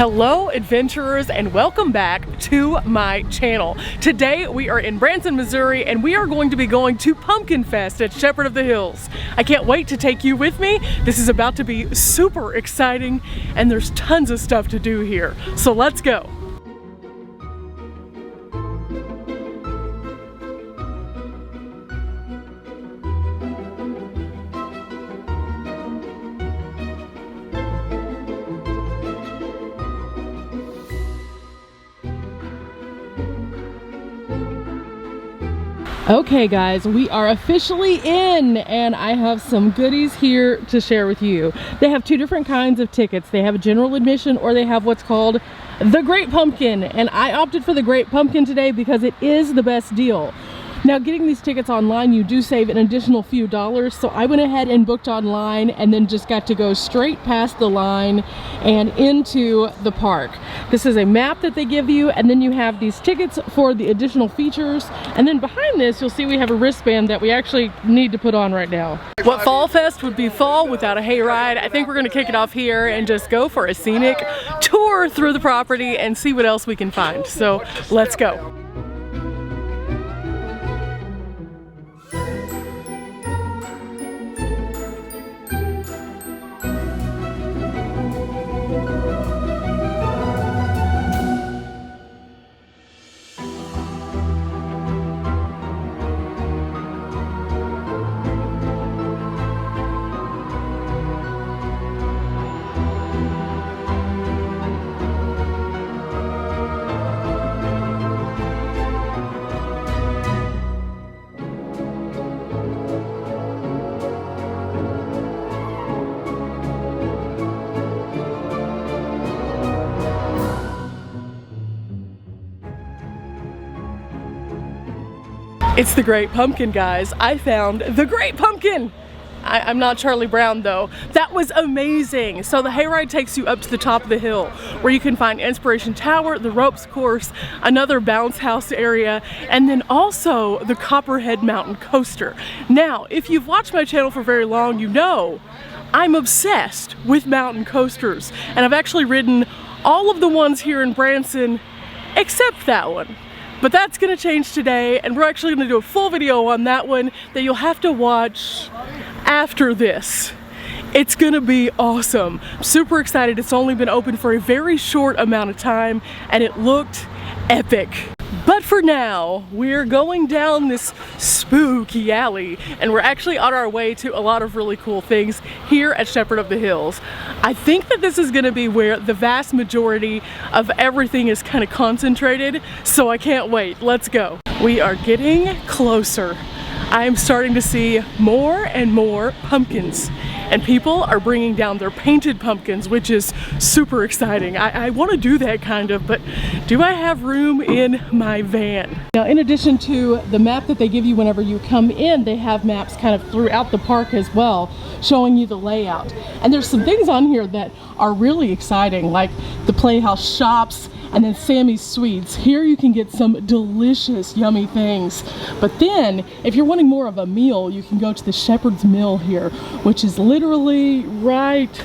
Hello adventurers, and welcome back to my channel. Today we are in Branson, Missouri, and we are going to be going to Pumpkinfest at Shepherd of the Hills. I can't wait to take you with me. This is about to be super exciting and there's tons of stuff to do here. So let's go. Okay guys, we are officially in and I have some goodies here to share with you. They have two different kinds of tickets. They have a general admission or they have what's called the Great Pumpkin, and I opted for the Great Pumpkin today because it is the best deal. Now, getting these tickets online, you do save an additional few dollars, so I went ahead and booked online and then just got to go straight past the line and into the park. This is a map that they give you, and then you have these tickets for the additional features, and then behind this you'll see we have a wristband that we actually need to put on right now. What Fall Fest would be fall without a hayride, I think we're going to kick it off here and just go for a scenic tour through the property and see what else we can find. So let's go. It's the Great Pumpkin, guys. I found the Great Pumpkin! I'm not Charlie Brown though. That was amazing. So the hayride takes you up to the top of the hill where you can find Inspiration Tower, the ropes course, another bounce house area, and then also the Copperhead Mountain Coaster. Now, if you've watched my channel for very long, you know I'm obsessed with mountain coasters, and I've actually ridden all of the ones here in Branson except that one. But that's gonna change today, and we're actually gonna do a full video on that one that you'll have to watch after this. It's gonna be awesome. I'm super excited. It's only been open for a very short amount of time, and it looked epic. But for now, we're going down this spooky alley, and we're actually on our way to a lot of really cool things here at Shepherd of the Hills. I think that this is going to be where the vast majority of everything is kind of concentrated, so I can't wait. Let's go. We are getting closer. I am starting to see more and more pumpkins, and people are bringing down their painted pumpkins, which is super exciting. I want to do that kind of, but do I have room in my van? Now, in addition to the map that they give you whenever you come in, they have maps kind of throughout the park as well, showing you the layout. And there's some things on here that are really exciting, like the Playhouse shops, and then Sammy's Sweets. Here you can get some delicious, yummy things. But then, if you're wanting more of a meal, you can go to the Shepherd's Mill here, which is literally right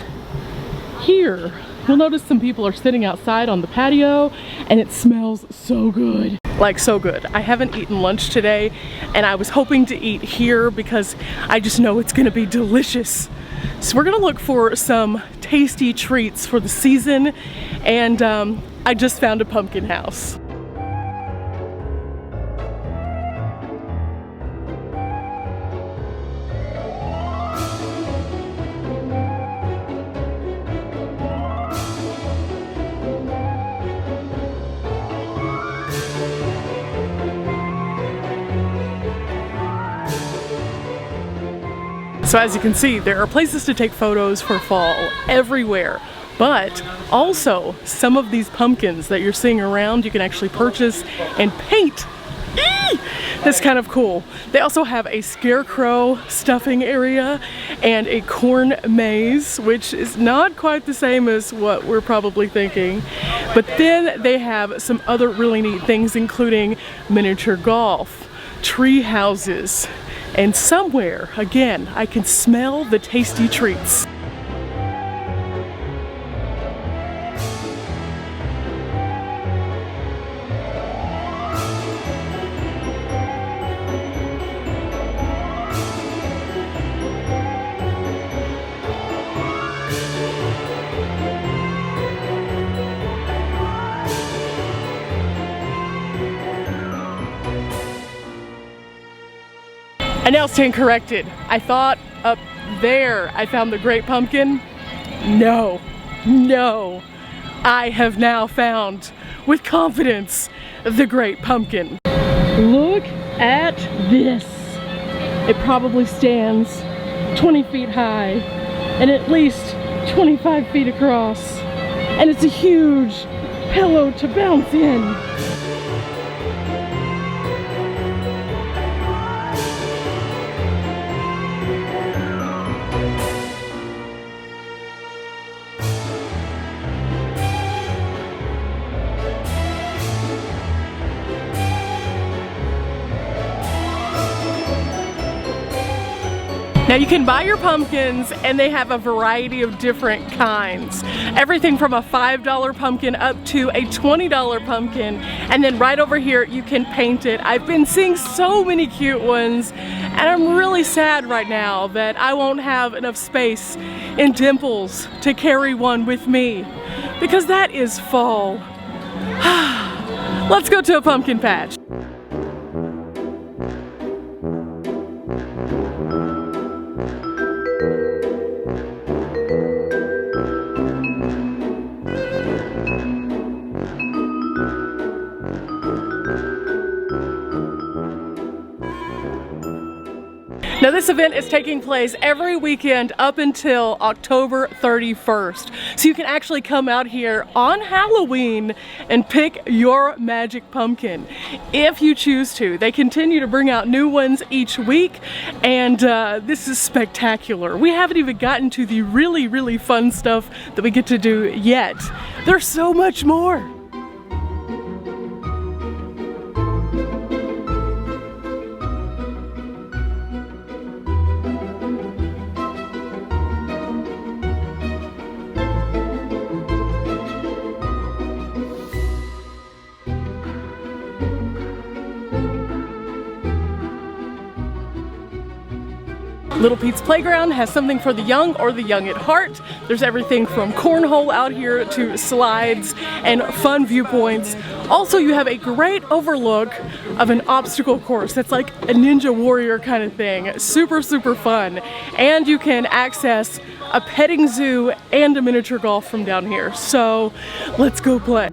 here. You'll notice some people are sitting outside on the patio, and it smells so good. Like so good. I haven't eaten lunch today, and I was hoping to eat here because I just know it's gonna be delicious. So we're gonna look for some tasty treats for the season, and I just found a pumpkin house. So as you can see, there are places to take photos for fall everywhere. But also, some of these pumpkins that you're seeing around, you can actually purchase and paint. Eee! That's kind of cool. They also have a scarecrow stuffing area and a corn maze, which is not quite the same as what we're probably thinking. But then they have some other really neat things, including miniature golf, tree houses, and somewhere, again, I can smell the tasty treats. I now stand corrected. I thought up there I found the great pumpkin. No, no. I have now found, with confidence, the great pumpkin. Look at this. It probably stands 20 feet high and at least 25 feet across. And it's a huge pillow to bounce in. Now you can buy your pumpkins and they have a variety of different kinds. Everything from a $5 pumpkin up to a $20 pumpkin. And then right over here you can paint it. I've been seeing so many cute ones and I'm really sad right now that I won't have enough space in Dimples to carry one with me because that is fall. Let's go to a pumpkin patch. Now this event is taking place every weekend up until October 31st. So you can actually come out here on Halloween and pick your magic pumpkin if you choose to. They continue to bring out new ones each week and this is spectacular. We haven't even gotten to the really, really fun stuff that we get to do yet. There's so much more. Little Pete's Playground has something for the young or the young at heart. There's everything from cornhole out here to slides and fun viewpoints. Also, you have a great overlook of an obstacle course that's like a Ninja Warrior kind of thing. Super, super fun. And you can access a petting zoo and a miniature golf from down here. So let's go play.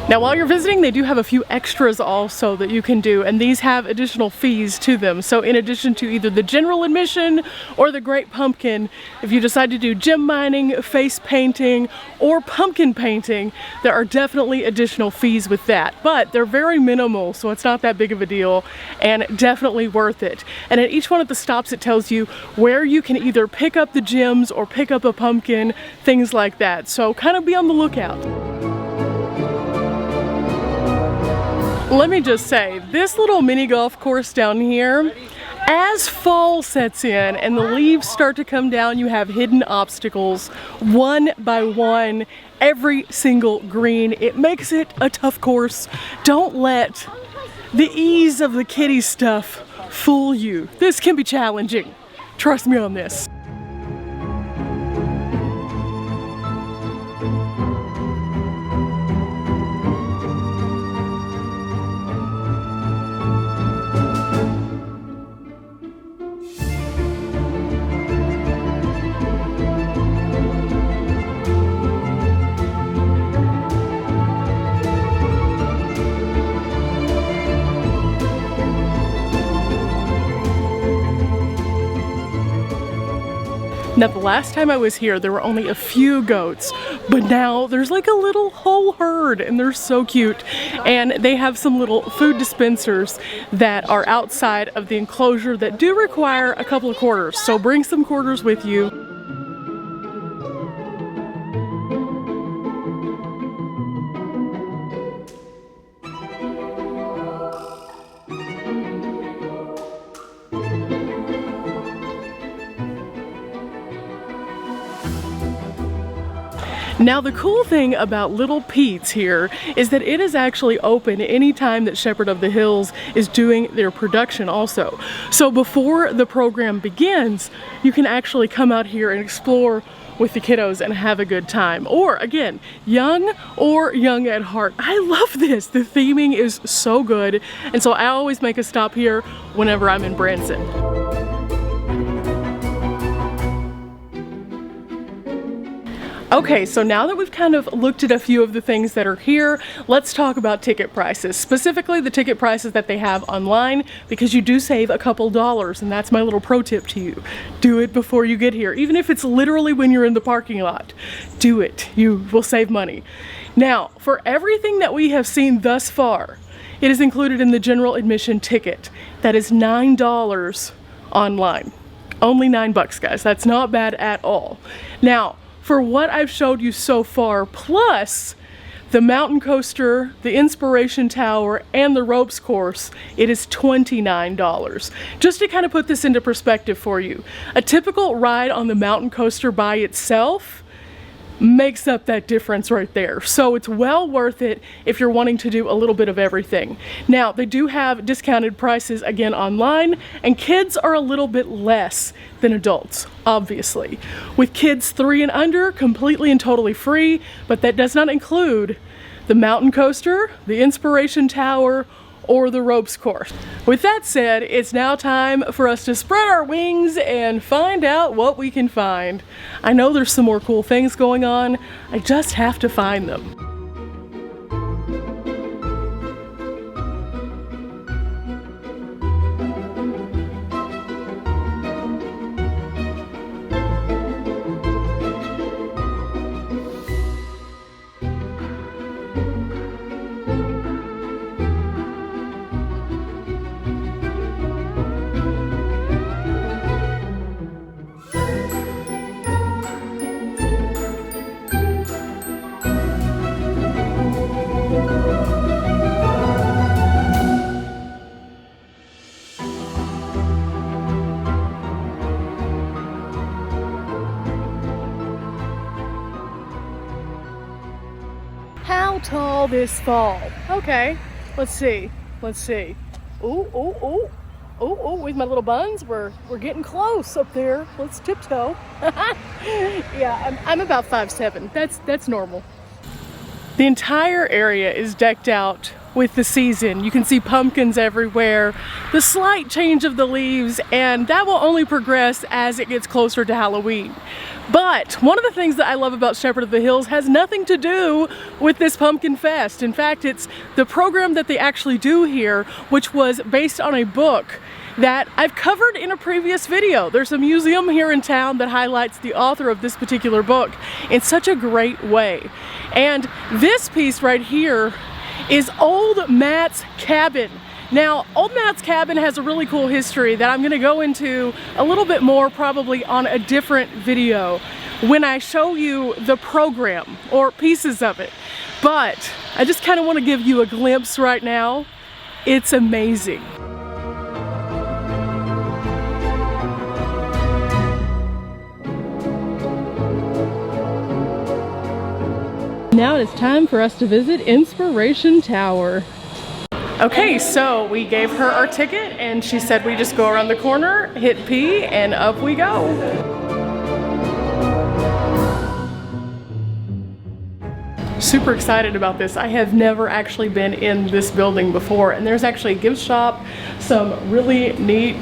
Now while you're visiting, they do have a few extras also that you can do, and these have additional fees to them. So in addition to either the general admission or the Great Pumpkin, if you decide to do gem mining, face painting, or pumpkin painting, there are definitely additional fees with that. But they're very minimal, so it's not that big of a deal, and definitely worth it. And at each one of the stops it tells you where you can either pick up the gems or pick up a pumpkin, things like that. So kind of be on the lookout. Let me just say, this little mini golf course down here, as fall sets in and the leaves start to come down, you have hidden obstacles one by one, every single green. It makes it a tough course. Don't let the ease of the kiddie stuff fool you. This can be challenging. Trust me on this. Now the last time I was here there were only a few goats, but now there's like a little whole herd and they're so cute. And they have some little food dispensers that are outside of the enclosure that do require a couple of quarters, so bring some quarters with you. Now the cool thing about Little Pete's here is that it is actually open anytime that Shepherd of the Hills is doing their production also. So before the program begins, you can actually come out here and explore with the kiddos and have a good time. Or again, young or young at heart. I love this. The theming is so good. And so I always make a stop here whenever I'm in Branson. Okay, so now that we've kind of looked at a few of the things that are here, let's talk about ticket prices. Specifically the ticket prices that they have online, because you do save a couple dollars, and that's my little pro tip to you. Do it before you get here. Even if it's literally when you're in the parking lot, do it. You will save money. Now, for everything that we have seen thus far, it is included in the general admission ticket. That is $9 online. Only $9, guys. That's not bad at all. Now, for what I've showed you so far, plus the mountain coaster, the inspiration tower, and the ropes course, it is $29. Just to kind of put this into perspective for you, a typical ride on the mountain coaster by itself makes up that difference right there. So it's well worth it if you're wanting to do a little bit of everything. Now, they do have discounted prices again online, and kids are a little bit less than adults, obviously. With kids 3 and under, completely and totally free, but that does not include the mountain coaster, the inspiration tower, or the ropes course. With that said, it's now time for us to spread our wings and find out what we can find. I know there's some more cool things going on. I just have to find them. How tall this fall? Okay, let's see. Ooh, ooh, ooh. Oh, with my little buns, we're getting close up there. Let's tiptoe. Yeah, I'm about 5'7". That's normal. The entire area is decked out with the season. You can see pumpkins everywhere, the slight change of the leaves, and that will only progress as it gets closer to Halloween. But one of the things that I love about Shepherd of the Hills has nothing to do with this pumpkin fest. In fact, it's the program that they actually do here, which was based on a book that I've covered in a previous video. There's a museum here in town that highlights the author of this particular book in such a great way. And this piece right here is Old Matt's Cabin. Now, Old Matt's Cabin has a really cool history that I'm gonna go into a little bit more probably on a different video when I show you the program or pieces of it. But I just kind of want to give you a glimpse right now. It's amazing. Now it's time for us to visit Inspiration Tower. Okay, so we gave her our ticket and she said we just go around the corner, hit P, and up we go. Super excited about this. I have never actually been in this building before, and there's actually a gift shop, some really neat,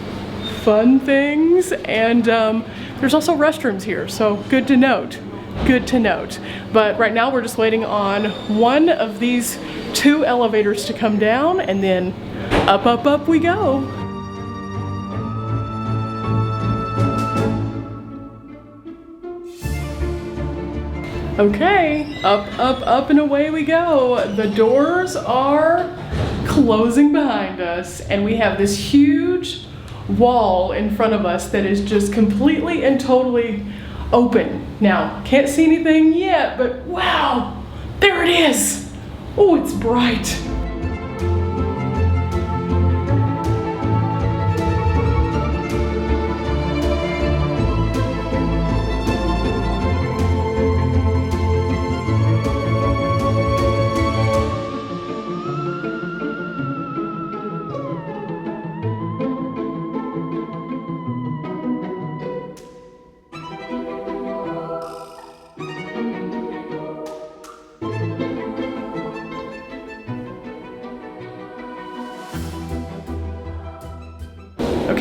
fun things, and there's also restrooms here, so good to note. Good to note. But right now we're just waiting on one of these 2 elevators to come down, and then up, up, up we go. Okay, up, up, up and away we go. The doors are closing behind us, and we have this huge wall in front of us that is just completely and totally open. Now, can't see anything yet, but wow, there it is. Oh, it's bright.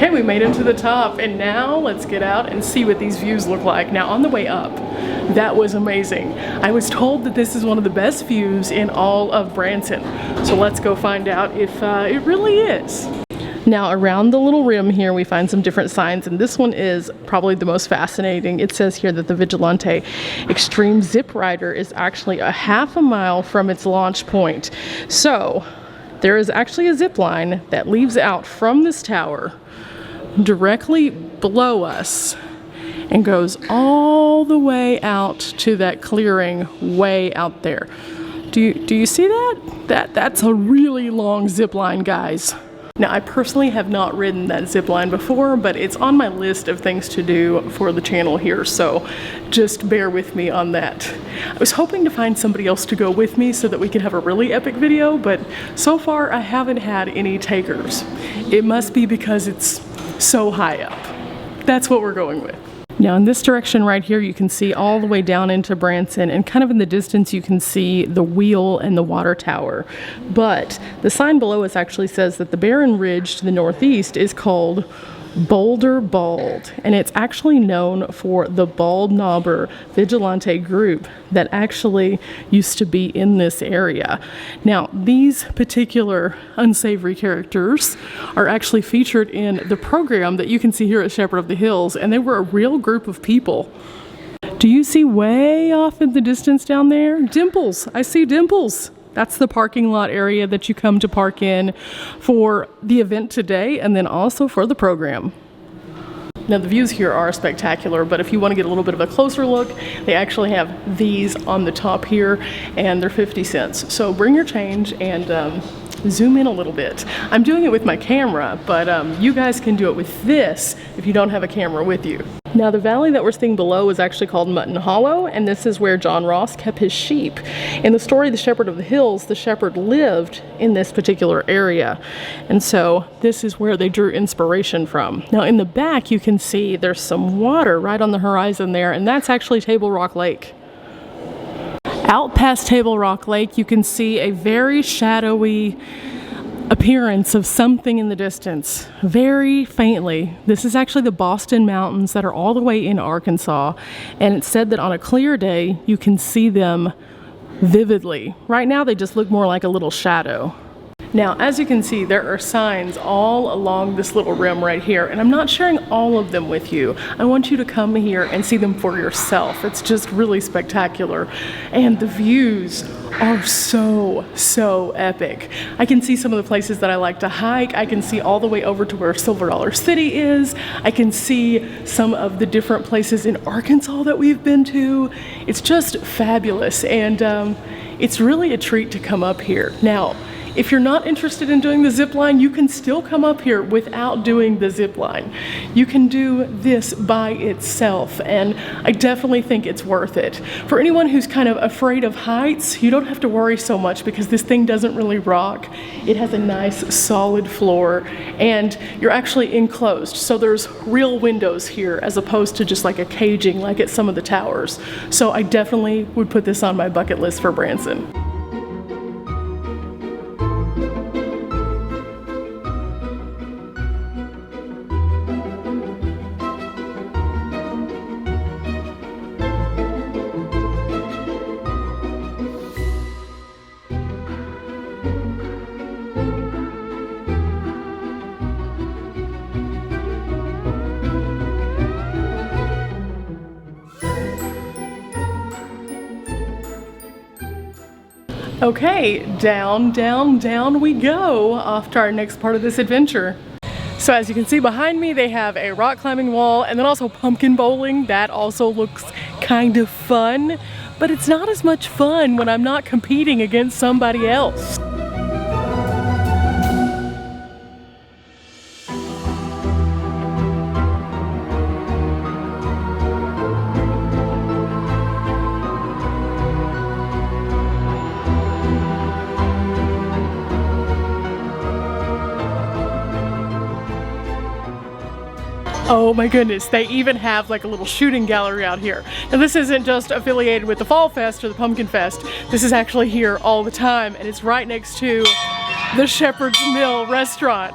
Okay, we made it to the top, and now let's get out and see what these views look like. Now, on the way up, that was amazing. I was told that this is one of the best views in all of Branson. So let's go find out if it really is. Now, around the little rim here, we find some different signs, and this one is probably the most fascinating. It says here that the Vigilante Extreme Zip Rider is actually a half a mile from its launch point. So there is actually a zip line that leaves out from this tower directly below us and goes all the way out to that clearing way out there. Do you see that? That's a really long zip line, guys. Now, I personally have not ridden that zip line before, but it's on my list of things to do for the channel here, so just bear with me on that. I was hoping to find somebody else to go with me so that we could have a really epic video, but so far I haven't had any takers. It must be because it's so high up. That's what we're going with. Now, in this direction right here, you can see all the way down into Branson, and kind of in the distance you can see the wheel and the water tower. But the sign below us actually says that the barren ridge to the northeast is called Boulder Bald, and it's actually known for the Bald Knobber Vigilante group that actually used to be in this area. Now, these particular unsavory characters are actually featured in the program that you can see here at Shepherd of the Hills, and they were a real group of people. Do you see way off in the distance down there? Dimples! I see Dimples! That's the parking lot area that you come to park in for the event today and then also for the program. Now, the views here are spectacular, but if you want to get a little bit of a closer look, they actually have these on the top here, and they're 50 cents. So bring your change and zoom in a little bit. I'm doing it with my camera, but you guys can do it with this if you don't have a camera with you. Now, the valley that we're seeing below is actually called Mutton Hollow, and this is where John Ross kept his sheep. In the story The Shepherd of the Hills, the shepherd lived in this particular area, and so this is where they drew inspiration from. Now, in the back you can see there's some water right on the horizon there, and that's actually Table Rock Lake. Out past Table Rock Lake, you can see a very shadowy appearance of something in the distance, very faintly. This is actually the Boston Mountains that are all the way in Arkansas, and it's said that on a clear day you can see them vividly. Right now they just look more like a little shadow. Now, as you can see, there are signs all along this little rim right here, and I'm not sharing all of them with you. I want you to come here and see them for yourself. It's just really spectacular, and the views are so epic. I can see some of the places that I like to hike. I can see all the way over to where Silver Dollar City is. I can see some of the different places in Arkansas that we've been to. It's just fabulous, and it's really a treat to come up here. Now, if you're not interested in doing the zip line, you can still come up here without doing the zip line. You can do this by itself, and I definitely think it's worth it. For anyone who's kind of afraid of heights, you don't have to worry so much because this thing doesn't really rock. It has a nice solid floor, and you're actually enclosed, so there's real windows here as opposed to just like a caging like at some of the towers. So I definitely would put this on my bucket list for Branson. Okay, down we go off to our next part of this adventure. So as you can see behind me, they have a rock climbing wall and then also pumpkin bowling. That also looks kind of fun, but it's not as much fun when I'm not competing against somebody else. Oh my goodness, they even have like a little shooting gallery out here. Now this isn't just affiliated with the Fall Fest or the Pumpkin Fest. This is actually here all the time, and it's right next to the Shepherd's Mill restaurant.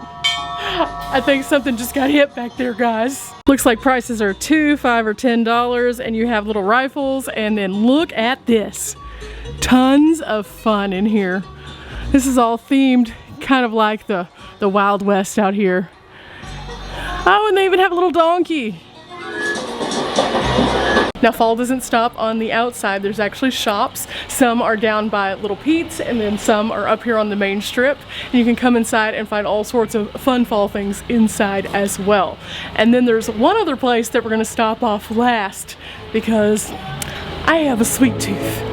I think something just got hit back there, guys. Looks like prices are $2, $5, or $10, and you have little rifles, and then look at this. Tons of fun in here. This is all themed, kind of like the Wild West out here. Oh, and they even have a little donkey. Now, fall doesn't stop on the outside. There's actually shops. Some are down by Little Pete's, and then some are up here on the main strip. And you can come inside and find all sorts of fun fall things inside as well. And then there's one other place that we're gonna stop off last because I have a sweet tooth.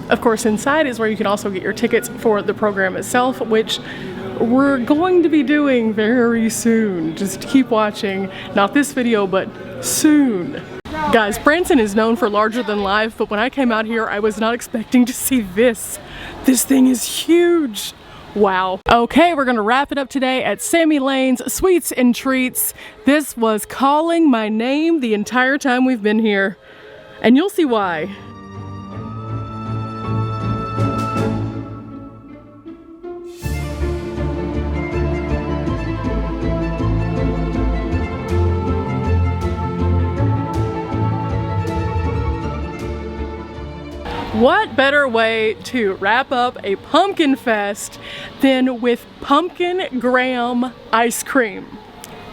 Of course, inside is where you can also get your tickets for the program itself, which we're going to be doing very soon. Just keep watching. Not this video, but soon. Guys, Branson is known for larger than life, but when I came out here, I was not expecting to see this. This thing is huge. Wow. Okay, we're gonna wrap it up today at Sammy Lane's Sweets and Treats. This was calling my name the entire time we've been here, and you'll see why. What better way to wrap up a pumpkin fest than with pumpkin graham ice cream?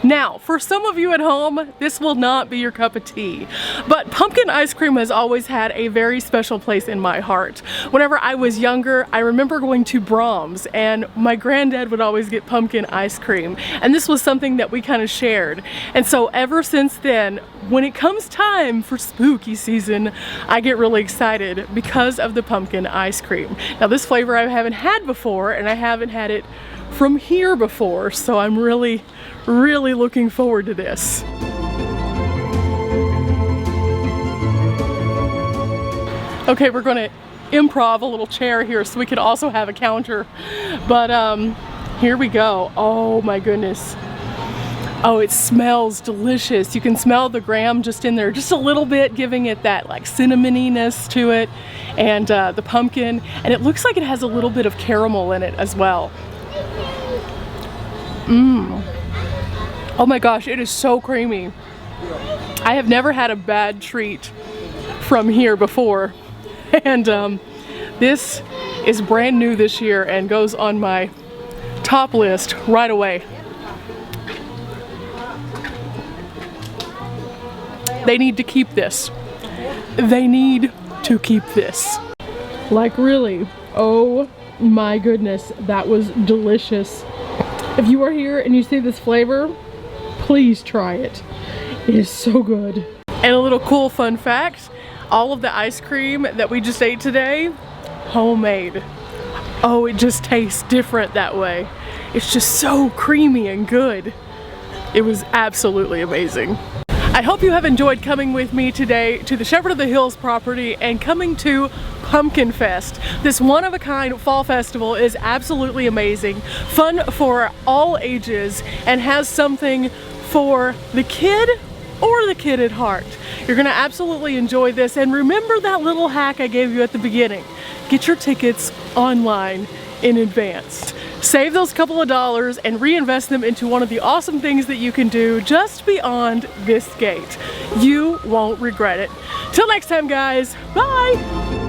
Now, for some of you at home, this will not be your cup of tea, but pumpkin ice cream has always had a very special place in my heart. Whenever I was younger, I remember going to Brahms, and my granddad would always get pumpkin ice cream, and this was something that we kind of shared. And so ever since then, when it comes time for spooky season, I get really excited because of the pumpkin ice cream. Now, this flavor I haven't had before, and I haven't had it from here before, so I'm really looking forward to this. Okay, we're gonna improv a little chair here so we can also have a counter, but here we go. Oh my goodness. Oh, it smells delicious. You can smell the graham just in there, just a little bit, giving it that like cinnamoniness to it, and the pumpkin, and it looks like it has a little bit of caramel in it as well. Oh my gosh, it is so creamy. I have never had a bad treat from here before, and this is brand new this year and goes on my top list right away. They need to keep this. They need to keep this. Like, really, oh my goodness, that was delicious. If you are here and you see this flavor, please try it. It is so good. And a little cool fun fact, all of the ice cream that we just ate today, homemade. Oh, it just tastes different that way. It's just so creamy and good. It was absolutely amazing. I hope you have enjoyed coming with me today to the Shepherd of the Hills property and coming to Pumpkin Fest. This one-of-a-kind fall festival is absolutely amazing, fun for all ages, and has something for the kid or the kid at heart. You're gonna absolutely enjoy this, and remember that little hack I gave you at the beginning. Get your tickets online in advance. Save those couple of dollars and reinvest them into one of the awesome things that you can do just beyond this gate. You won't regret it. Till next time, guys, bye!